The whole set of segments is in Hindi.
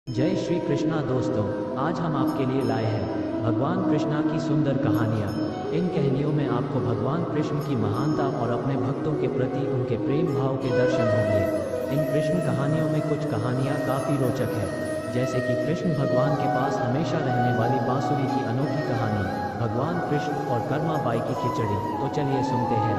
जय श्री कृष्णा दोस्तों, आज हम आपके लिए लाए हैं भगवान कृष्णा की सुंदर कहानियाँ। इन कहानियों में आपको भगवान कृष्ण की महानता और अपने भक्तों के प्रति उनके प्रेम भाव के दर्शन होंगे। इन कृष्ण कहानियों में कुछ कहानियाँ काफ़ी रोचक है, जैसे कि कृष्ण भगवान के पास हमेशा रहने वाली बांसुरी की अनोखी कहानी, भगवान कृष्ण और कर्मा बाई की खिचड़ी। तो चलिए सुनते हैं।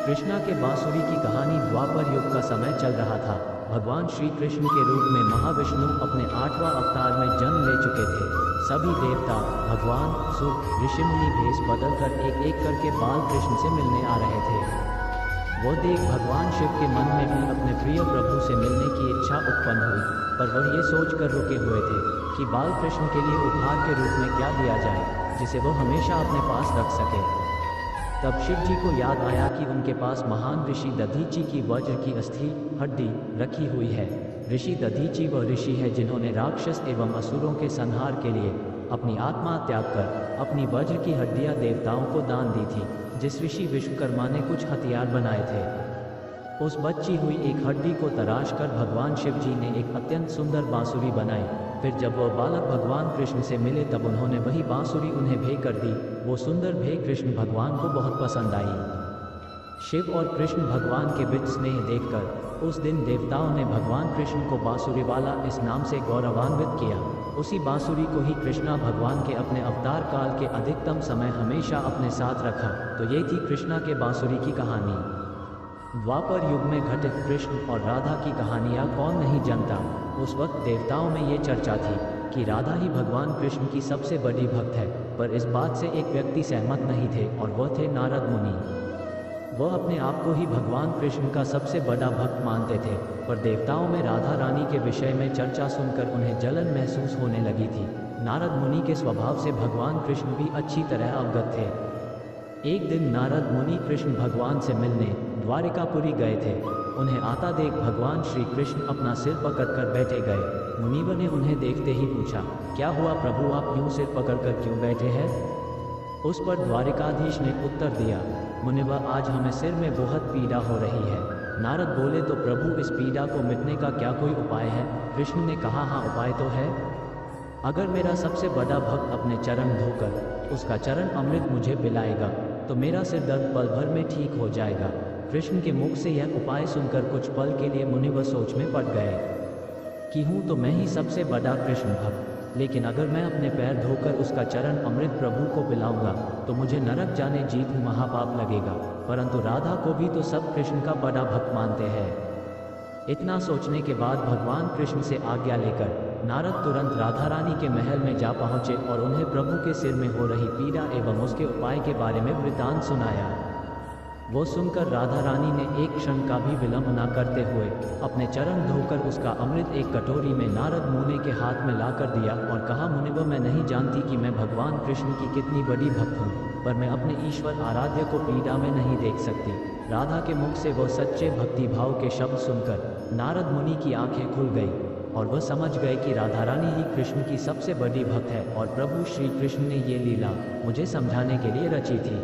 कृष्णा के बांसुरी की कहानी। द्वापर युग का समय चल रहा था। भगवान श्री कृष्ण के रूप में महाविष्णु अपने 8वां अवतार में जन्म ले चुके थे। सभी देवता, भगवान, सुर, ऋषिमुनि भेष बदलकर एक एक करके बाल कृष्ण से मिलने आ रहे थे। वो देख भगवान शिव के मन में भी अपने प्रिय प्रभु से मिलने की इच्छा उत्पन्न हुई, पर वह ये सोचकर रुके हुए थे कि बाल कृष्ण के लिए उपहार के रूप में क्या दिया जाए जिसे वो हमेशा अपने पास रख सके। तब शिव जी को याद आया कि उनके पास महान ऋषि दधीची की वज्र की अस्थि हड्डी रखी हुई है। ऋषि दधीची वह ऋषि है जिन्होंने राक्षस एवं असुरों के संहार के लिए अपनी आत्मा त्याग कर अपनी वज्र की हड्डियां देवताओं को दान दी थी, जिस ऋषि विश्वकर्मा ने कुछ हथियार बनाए थे। उस बची हुई एक हड्डी को तराश कर भगवान शिव जी ने एक अत्यंत सुंदर बांसुरी बनाई। फिर जब वह बालक भगवान कृष्ण से मिले तब उन्होंने वही बांसुरी उन्हें भेंट कर दी। वो सुंदर भेंट कृष्ण भगवान को बहुत पसंद आई। शिव और कृष्ण भगवान के बीच स्नेह देखकर उस दिन देवताओं ने भगवान कृष्ण को बांसुरी वाला इस नाम से गौरवान्वित किया। उसी बांसुरी को ही कृष्णा भगवान के अपने अवतार काल के अधिकतम समय हमेशा अपने साथ रखा। तो ये थी कृष्णा के बांसुरी की कहानी। द्वापर युग में घटित कृष्ण और राधा की कहानियाँ कौन नहीं जानता। उस वक्त देवताओं में ये चर्चा थी कि राधा ही भगवान कृष्ण की सबसे बड़ी भक्त है, पर इस बात से एक व्यक्ति सहमत नहीं थे और वह थे नारद मुनि। वह अपने आप को ही भगवान कृष्ण का सबसे बड़ा भक्त मानते थे, पर देवताओं में राधा रानी के विषय में चर्चा सुनकर उन्हें जलन महसूस होने लगी थी। नारद मुनि के स्वभाव से भगवान कृष्ण भी अच्छी तरह अवगत थे। एक दिन नारद मुनि कृष्ण भगवान से मिलने द्वारिकापुरी गए थे। उन्हें आता देख भगवान श्री कृष्ण अपना सिर पकड़कर बैठे गए। मुनिवर ने उन्हें देखते ही पूछा, क्या हुआ प्रभु, आप यूं सिर पकड़कर क्यों बैठे हैं? उस पर द्वारिकाधीश ने उत्तर दिया, मुनिवर आज हमें सिर में बहुत पीड़ा हो रही है। नारद बोले, तो प्रभु इस पीड़ा को मिटने का क्या कोई उपाय है? कृष्ण ने कहा, हाँ उपाय तो है। अगर मेरा सबसे बड़ा भक्त अपने चरण धोकर उसका चरण अमृत मुझे पिलाएगा तो मेरा सिर दर्द पल भर में ठीक हो जाएगा। कृष्ण के मुख से यह उपाय सुनकर कुछ पल के लिए मुनिवर सोच में पड़ गए कि हूँ तो मैं ही सबसे बड़ा कृष्ण भक्त, लेकिन अगर मैं अपने पैर धोकर उसका चरण अमृत प्रभु को पिलाऊंगा तो मुझे नरक जाने जीत महापाप लगेगा। परंतु राधा को भी तो सब कृष्ण का बड़ा भक्त मानते हैं। इतना सोचने के बाद भगवान कृष्ण से आज्ञा लेकर नारद तुरंत राधा रानी के महल में जा पहुँचे और उन्हें प्रभु के सिर में हो रही पीड़ा एवं उसके उपाय के बारे में वृतांत सुनाया। वो सुनकर राधा रानी ने एक क्षण का भी विलंब न करते हुए अपने चरण धोकर उसका अमृत एक कटोरी में नारद मुनि के हाथ में ला कर दिया और कहा, मुनिवर मैं नहीं जानती कि मैं भगवान कृष्ण की कितनी बड़ी भक्त हूँ, पर मैं अपने ईश्वर आराध्य को पीड़ा में नहीं देख सकती। राधा के मुख से वो सच्चे भक्ति भाव के शब्द सुनकर नारद मुनि की आंखें खुल गई और वह समझ गए कि राधा रानी ही कृष्ण की सबसे बड़ी भक्त है और प्रभु श्री कृष्ण ने ये लीला मुझे समझाने के लिए रची थी।